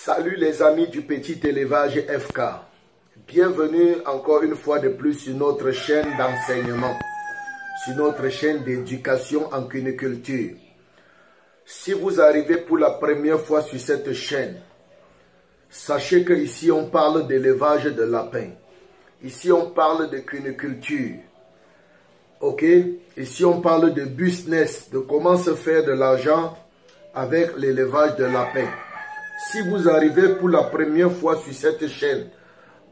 Salut les amis du petit élevage FK. Bienvenue encore une fois de plus sur notre chaîne d'enseignement, sur notre chaîne d'éducation en cuniculture. Si vous arrivez pour la première fois sur cette chaîne, sachez que ici on parle d'élevage de lapins. Ici on parle de cuniculture. Ok? Ici on parle de business, de comment se faire de l'argent avec l'élevage de lapins. Si vous arrivez pour la première fois sur cette chaîne,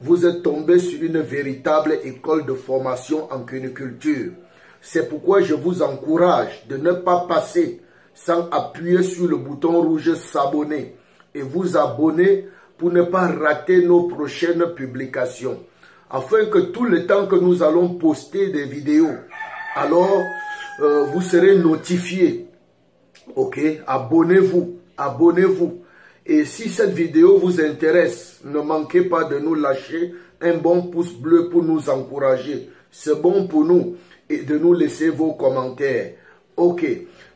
vous êtes tombé sur une véritable école de formation en cuniculture. C'est pourquoi je vous encourage de ne pas passer sans appuyer sur le bouton rouge s'abonner et vous abonner pour ne pas rater nos prochaines publications. Afin que tout le temps que nous allons poster des vidéos, alors vous serez notifiés. Ok, abonnez-vous, abonnez-vous. Et si cette vidéo vous intéresse, ne manquez pas de nous lâcher un bon pouce bleu pour nous encourager. C'est bon pour nous et de nous laisser vos commentaires. Ok,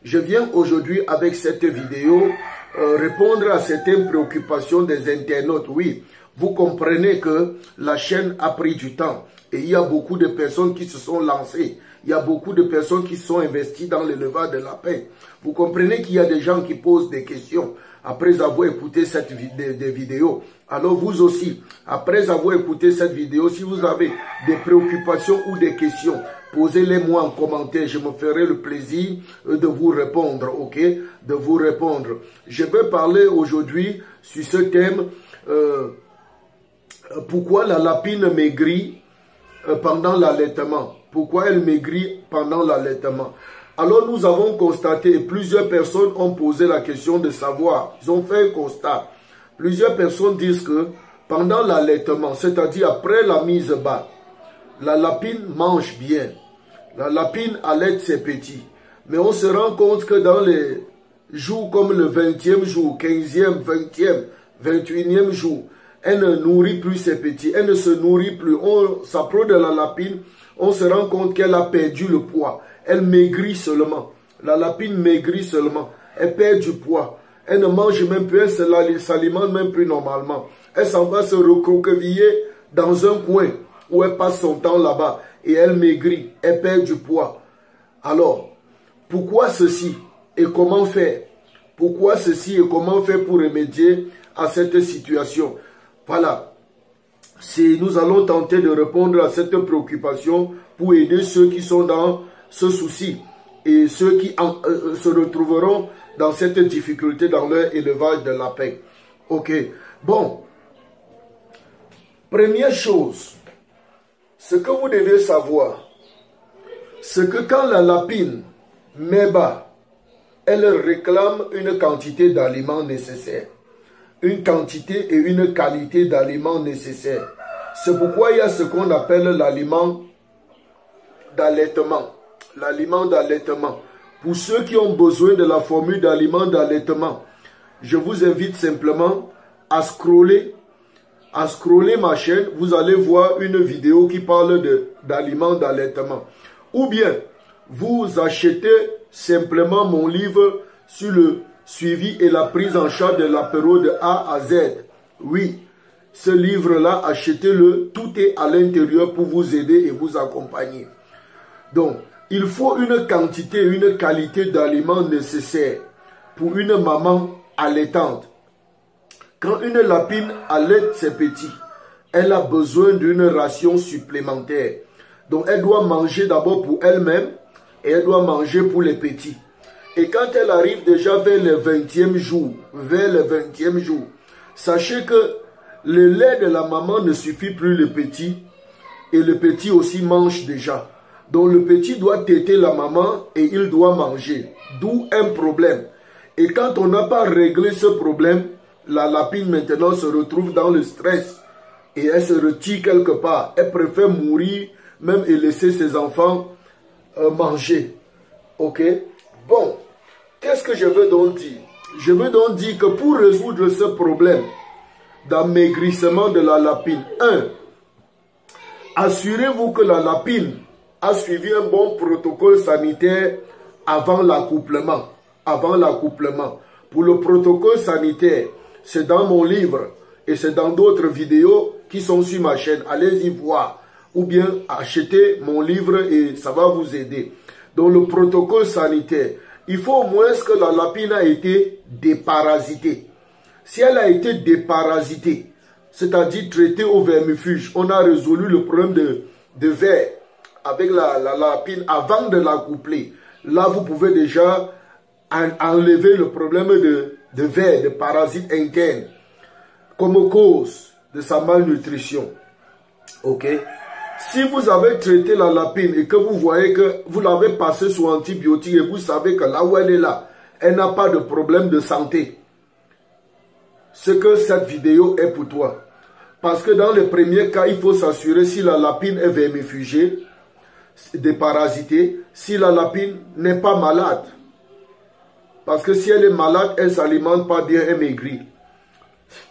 je viens aujourd'hui avec cette vidéo répondre à certaines préoccupations des internautes. Oui, vous comprenez que la chaîne a pris du temps et il y a beaucoup de personnes qui se sont lancées. Il y a beaucoup de personnes qui sont investies dans l'élevage de lapins. Vous comprenez qu'il y a des gens qui posent des questions après avoir écouté cette vidéo. Alors vous aussi, après avoir écouté cette vidéo, si vous avez des préoccupations ou des questions, posez-les-moi en commentaire. Je me ferai le plaisir de vous répondre, ok? De vous répondre. Je vais parler aujourd'hui sur ce thème, pourquoi la lapine maigrit pendant l'allaitement. Pourquoi elle maigrit pendant l'allaitement? Alors nous avons constaté, et plusieurs personnes ont posé la question de savoir, ils ont fait un constat. Plusieurs personnes disent que pendant l'allaitement, c'est-à-dire après la mise bas, la lapine mange bien. La lapine allaite ses petits. Mais on se rend compte que dans les jours comme le 20e jour, 15e, 20e, 21e jour, elle ne nourrit plus ses petits, elle ne se nourrit plus. On s'approche de la lapine, on se rend compte qu'elle a perdu le poids. Elle maigrit seulement. La lapine maigrit seulement. Elle perd du poids. Elle ne mange même plus, elle s'alimente même plus normalement. Elle s'en va se recroqueviller dans un coin où elle passe son temps là-bas. Et elle maigrit, elle perd du poids. Alors, pourquoi ceci et comment faire? Pourquoi ceci et comment faire pour remédier à cette situation? Voilà. Nous allons tenter de répondre à cette préoccupation pour aider ceux qui sont dans ce souci et ceux qui se retrouveront dans cette difficulté dans leur élevage de lapins. Ok. Bon. Première chose, ce que vous devez savoir, c'est que quand la lapine met bas, elle réclame une quantité d'aliments nécessaires. Une quantité et une qualité d'aliments nécessaires. C'est pourquoi il y a ce qu'on appelle l'aliment d'allaitement. L'aliment d'allaitement. Pour ceux qui ont besoin de la formule d'aliment d'allaitement, je vous invite simplement à scroller ma chaîne. Vous allez voir une vidéo qui parle d'aliment d'allaitement. Ou bien, vous achetez simplement mon livre sur le suivi et la prise en charge de l'apéro de A à Z. Oui, ce livre-là, achetez-le. Tout est à l'intérieur pour vous aider et vous accompagner. Donc, il faut une quantité, une qualité d'aliments nécessaires pour une maman allaitante. Quand une lapine allaite ses petits, elle a besoin d'une ration supplémentaire. Donc, elle doit manger d'abord pour elle-même et elle doit manger pour les petits. Et quand elle arrive déjà vers le 20e jour, sachez que le lait de la maman ne suffit plus le petit et le petit aussi mange déjà. Donc le petit doit téter la maman et il doit manger. D'où un problème. Et quand on n'a pas réglé ce problème, la lapine maintenant se retrouve dans le stress et elle se retire quelque part. Elle préfère mourir même et laisser ses enfants manger. Ok? Bon. Qu'est-ce que je veux donc dire? Je veux donc dire que pour résoudre ce problème d'amaigrissement de la lapine, 1. Assurez-vous que la lapine a suivi un bon protocole sanitaire avant l'accouplement. Pour le protocole sanitaire, c'est dans mon livre et c'est dans d'autres vidéos qui sont sur ma chaîne. Allez-y voir ou bien achetez mon livre et ça va vous aider. Donc le protocole sanitaire, il faut au moins que la lapine a été déparasitée. Si elle a été déparasitée, c'est-à-dire traitée au vermifuge, on a résolu le problème de vers avec la lapine avant de l'accoupler. Là, vous pouvez déjà enlever le problème de vers, de parasites internes, comme cause de sa malnutrition. Ok? Si vous avez traité la lapine et que vous voyez que vous l'avez passée sous antibiotiques et vous savez que là où elle est là, elle n'a pas de problème de santé, c'est que cette vidéo est pour toi. Parce que dans le premier cas, il faut s'assurer si la lapine est vermifugée, déparasitée, si la lapine n'est pas malade. Parce que si elle est malade, elle ne s'alimente pas bien, elle maigrit.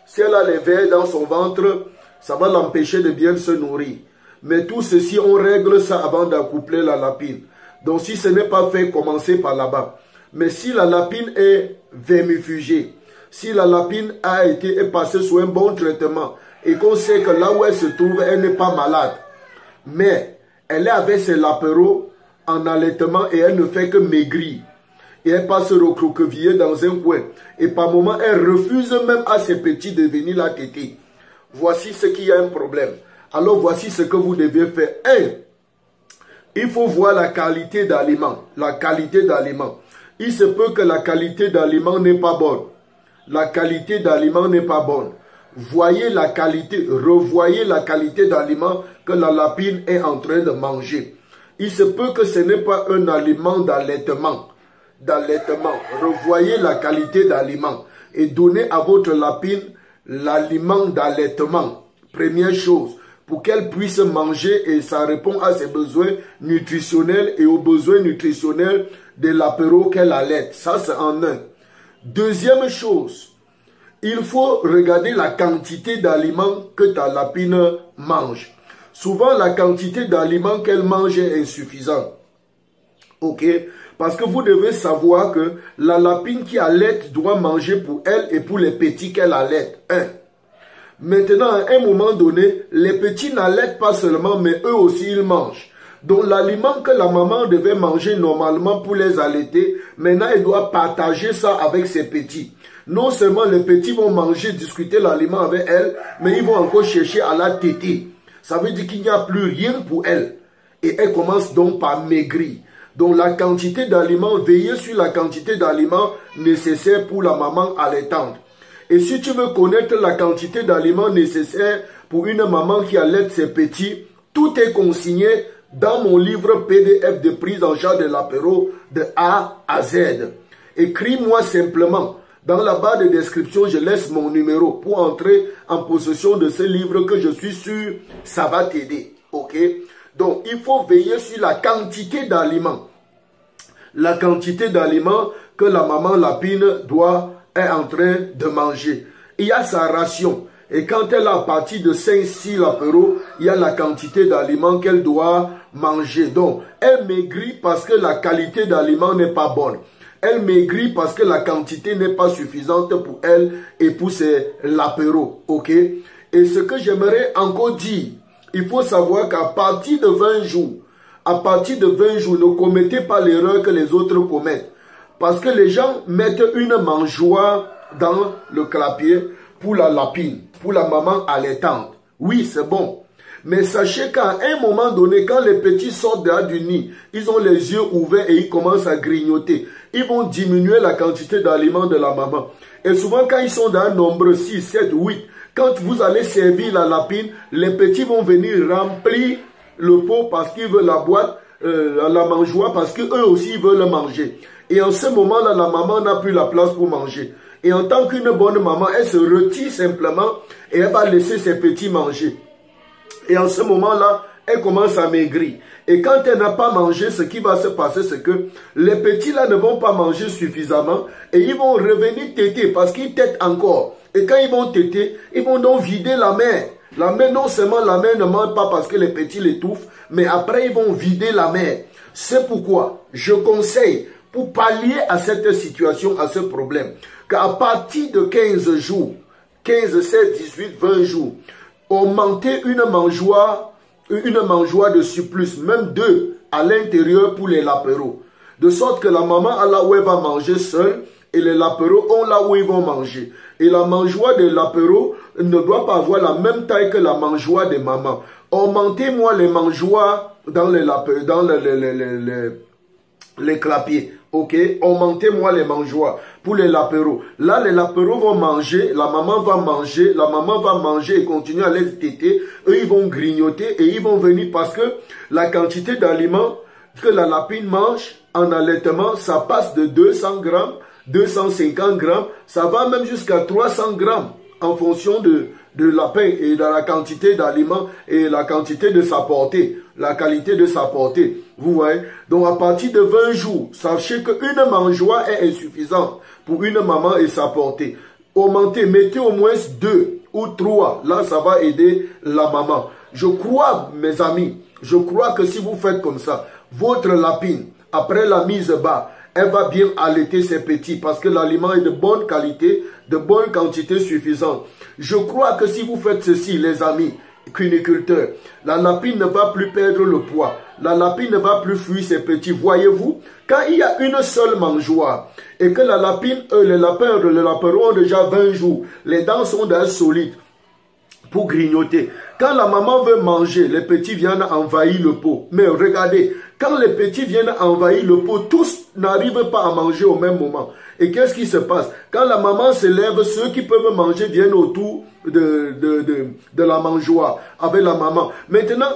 Si elle a les vers dans son ventre, ça va l'empêcher de bien se nourrir. Mais tout ceci, on règle ça avant d'accoupler la lapine. Donc si ce n'est pas fait, commencez par là-bas. Mais si la lapine est vermifugée, si la lapine est passée sous un bon traitement et qu'on sait que là où elle se trouve, elle n'est pas malade, mais elle est avec ses lapéros en allaitement et elle ne fait que maigrir. Et elle passe recroqueviller dans un coin. Et par moment, elle refuse même à ses petits de venir la téter. Voici ce qu'il y a un problème. Alors voici ce que vous devez faire. 1. Il faut voir la qualité d'aliments. La qualité d'aliments. Il se peut que la qualité d'aliments n'est pas bonne. La qualité d'aliments n'est pas bonne. Voyez la qualité, revoyez la qualité d'aliments que la lapine est en train de manger. Il se peut que ce n'est pas un aliment d'allaitement. Revoyez la qualité d'aliment et donnez à votre lapine l'aliment d'allaitement. Première chose, pour qu'elle puisse manger et ça répond à ses besoins nutritionnels et aux besoins nutritionnels de l'apéro qu'elle allaite. Ça, c'est en un. Deuxième chose, il faut regarder la quantité d'aliments que ta lapine mange. Souvent, la quantité d'aliments qu'elle mange est insuffisante. Ok? Parce que vous devez savoir que la lapine qui allaite doit manger pour elle et pour les petits qu'elle allaite. 1. Maintenant, à un moment donné, les petits n'allaitent pas seulement, mais eux aussi, ils mangent. Donc, l'aliment que la maman devait manger normalement pour les allaiter, maintenant, elle doit partager ça avec ses petits. Non seulement les petits vont manger, discuter l'aliment avec elle, mais ils vont encore chercher à la téter. Ça veut dire qu'il n'y a plus rien pour elle. Et elle commence donc par maigrir. Donc la quantité d'aliments, veillez sur la quantité d'aliments nécessaires pour la maman allaitante. Et si tu veux connaître la quantité d'aliments nécessaires pour une maman qui allaite ses petits, tout est consigné dans mon livre PDF de prise en charge de l'apéro de A à Z. Écris-moi simplement. Dans la barre de description, je laisse mon numéro pour entrer en possession de ce livre que je suis sûr, ça va t'aider. Ok? Donc, il faut veiller sur la quantité d'aliments. La quantité d'aliments que la maman lapine est en train de manger. Il y a sa ration. Et quand elle a à partir de 5-6 apéros, il y a la quantité d'aliments qu'elle doit manger. Donc, elle maigrit parce que la qualité d'aliments n'est pas bonne. Elle maigrit parce que la quantité n'est pas suffisante pour elle et pour ses lapéros. Ok? Et ce que j'aimerais encore dire, il faut savoir qu'à partir de 20 jours, ne commettez pas l'erreur que les autres commettent. Parce que les gens mettent une mangeoire dans le clapier pour la lapine, pour la maman allaitante. Oui, c'est bon. Mais sachez qu'à un moment donné, quand les petits sortent du nid, ils ont les yeux ouverts et ils commencent à grignoter. Ils vont diminuer la quantité d'aliments de la maman. Et souvent, quand ils sont dans un nombre 6, 7, 8, quand vous allez servir la lapine, les petits vont venir remplir le pot parce qu'ils veulent la boîte, la mangeoire, parce qu'eux aussi ils veulent manger. Et en ce moment-là, la maman n'a plus la place pour manger. Et en tant qu'une bonne maman, elle se retire simplement et elle va laisser ses petits manger. Et en ce moment-là, elle commence à maigrir. Et quand elle n'a pas mangé, ce qui va se passer, c'est que les petits là ne vont pas manger suffisamment et ils vont revenir téter parce qu'ils têtent encore. Et quand ils vont téter, ils vont donc vider la mer. La mer, non seulement la mer ne mange pas parce que les petits l'étouffent, mais après ils vont vider la mer. C'est pourquoi je conseille, pour pallier à cette situation, à ce problème, qu'à partir de 15 jours, 15, 16, 18, 20 jours. Augmentez une mangeoire de surplus, même 2 à l'intérieur pour les lapéros. De sorte que la maman a là où elle va manger seule et les lapéros ont là où ils vont manger. Et la mangeoire des lapéros ne doit pas avoir la même taille que la mangeoire des mamans. Augmentez-moi les mangeoires dans les lapéros, dans les clapiers. Ok, augmentez-moi les mangeoires pour les lapéros. Là, les lapéros vont manger, la maman va manger et continuer à les téter. Eux, ils vont grignoter et ils vont venir parce que la quantité d'aliments que la lapine mange en allaitement, ça passe de 200 grammes, 250 grammes, ça va même jusqu'à 300 grammes en fonction de lapin et de la quantité d'aliments et la quantité de sa portée, la qualité de sa portée. Vous voyez? Donc à partir de 20 jours, sachez qu'une mangeoire est insuffisante pour une maman et sa portée. Augmentez, mettez au moins 2 ou 3, là ça va aider la maman. Je crois, mes amis, je crois que si vous faites comme ça, votre lapine, après la mise bas, elle va bien allaiter ses petits parce que l'aliment est de bonne qualité, de bonne quantité suffisante. Je crois que si vous faites ceci, les amis cuniculteurs, la lapine ne va plus perdre le poids. La lapine ne va plus fuir ses petits. Voyez-vous, quand il y a une seule mangeoire et que la lapine, les lapéros ont déjà 20 jours, les dents sont déjà solides pour grignoter. Quand la maman veut manger, les petits viennent envahir le pot. Mais regardez, quand les petits viennent envahir le pot, tous n'arrivent pas à manger au même moment. Et qu'est-ce qui se passe? Quand la maman se lève, ceux qui peuvent manger viennent autour de la mangeoire avec la maman. Maintenant,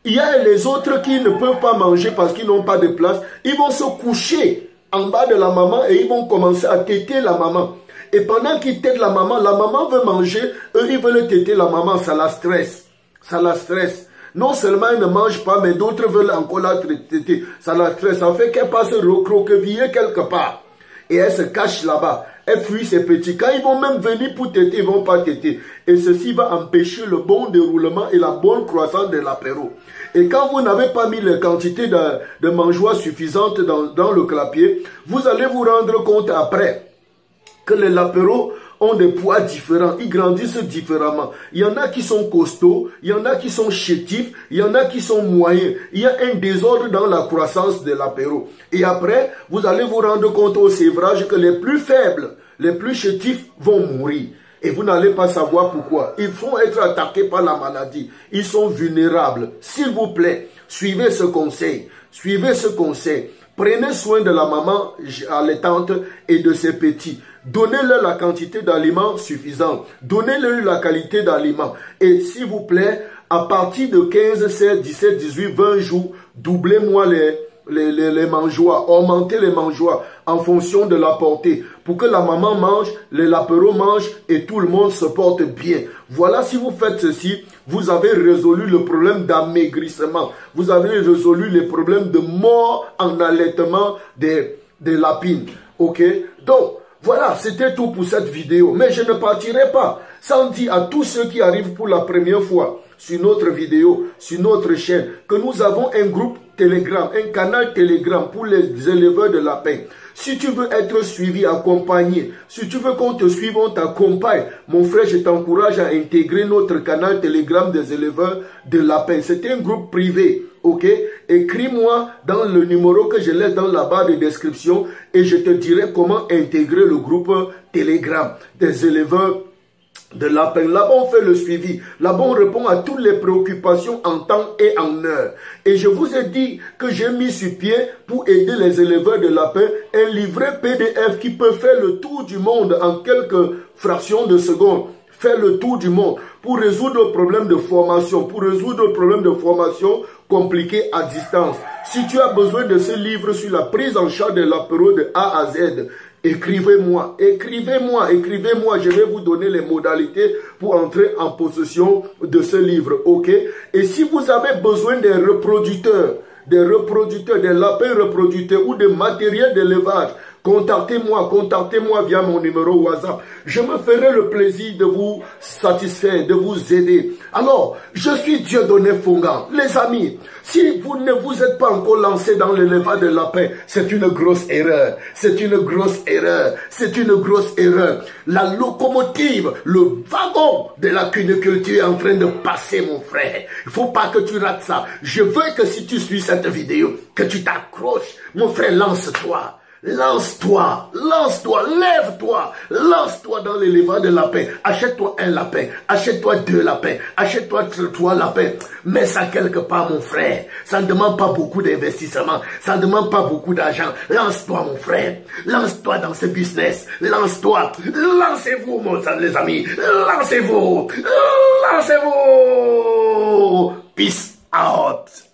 il y a les autres qui ne peuvent pas manger parce qu'ils n'ont pas de place. Ils vont se coucher en bas de la maman et ils vont commencer à téter la maman. Et pendant qu'ils têtent la maman veut manger, eux ils veulent téter la maman, ça la stresse. Ça la stresse. Non seulement elle ne mange pas, mais d'autres veulent encore la téter. Ça la stresse. Ça fait qu'elle passe recroqueviller quelque part. Et elle se cache là-bas. Elle fuit ses petits. Quand ils vont même venir pour téter, ils ne vont pas téter. Et ceci va empêcher le bon déroulement et la bonne croissance de l'apéro. Et quand vous n'avez pas mis les quantités de mangeoires suffisantes dans le clapier, vous allez vous rendre compte après que les lapéros ont des poids différents, ils grandissent différemment. Il y en a qui sont costauds, il y en a qui sont chétifs, il y en a qui sont moyens. Il y a un désordre dans la croissance de l'apéro. Et après, vous allez vous rendre compte au sévrage que les plus faibles, les plus chétifs vont mourir. Et vous n'allez pas savoir pourquoi. Ils vont être attaqués par la maladie. Ils sont vulnérables. S'il vous plaît, suivez ce conseil. Suivez ce conseil. Prenez soin de la maman allaitante et de ses petits. Donnez-leur la quantité d'aliments suffisante. Donnez-leur la qualité d'aliments. Et s'il vous plaît, à partir de 15, 16, 17, 18, 20 jours, doublez-moi les mangeoires. Augmentez les mangeoires en fonction de la portée. Pour que la maman mange, les lapéros mangent et tout le monde se porte bien. Voilà, si vous faites ceci, vous avez résolu le problème d'amaigrissement. Vous avez résolu les problèmes de mort en allaitement des lapines. Ok? Donc, voilà, c'était tout pour cette vidéo. Mais je ne partirai pas sans dire à tous ceux qui arrivent pour la première fois sur notre vidéo, sur notre chaîne, que nous avons un groupe Telegram, un canal Telegram pour les éleveurs de lapins. Si tu veux être suivi, accompagné, si tu veux qu'on te suive, on t'accompagne, mon frère, je t'encourage à intégrer notre canal Telegram des éleveurs de lapins. C'est un groupe privé, ok? Écris-moi dans le numéro que je laisse dans la barre de description et je te dirai comment intégrer le groupe Telegram des éleveurs de lapins. Là-bas, on fait le suivi. Là-bas, on répond à toutes les préoccupations en temps et en heure. Et je vous ai dit que j'ai mis sur pied pour aider les éleveurs de lapins un livret PDF qui peut faire le tour du monde en quelques fractions de secondes. Faire le tour du monde pour résoudre le problème de formation, pour résoudre le problème de formation compliqué à distance. Si tu as besoin de ce livre sur la prise en charge de l'apéro de A à Z, écrivez-moi, écrivez-moi, écrivez-moi, je vais vous donner les modalités pour entrer en possession de ce livre, ok? Et si vous avez besoin des reproducteurs, des lapins reproducteurs ou de matériel d'élevage, contactez-moi via mon numéro WhatsApp. Je me ferai le plaisir de vous satisfaire, de vous aider. Alors, je suis Dieudonné Fongan. Les amis, si vous ne vous êtes pas encore lancé dans l'élevage de la paix, c'est une grosse erreur. C'est une grosse erreur. C'est une grosse erreur. La locomotive, le wagon de la cuniculture est en train de passer, mon frère. Il ne faut pas que tu rates ça. Je veux que si tu suis cette vidéo, que tu t'accroches. Mon frère, lance-toi. Lance-toi, lance-toi, lève-toi, lance-toi dans l'élevage de lapin. Achète-toi un lapin, achète-toi 2 lapins, achète-toi 3 lapins. Mets ça quelque part, mon frère. Ça ne demande pas beaucoup d'investissement, ça ne demande pas beaucoup d'argent. Lance-toi, mon frère. Lance-toi dans ce business. Lance-toi. Lancez-vous, les amis. Lancez-vous. Lancez-vous. Peace out.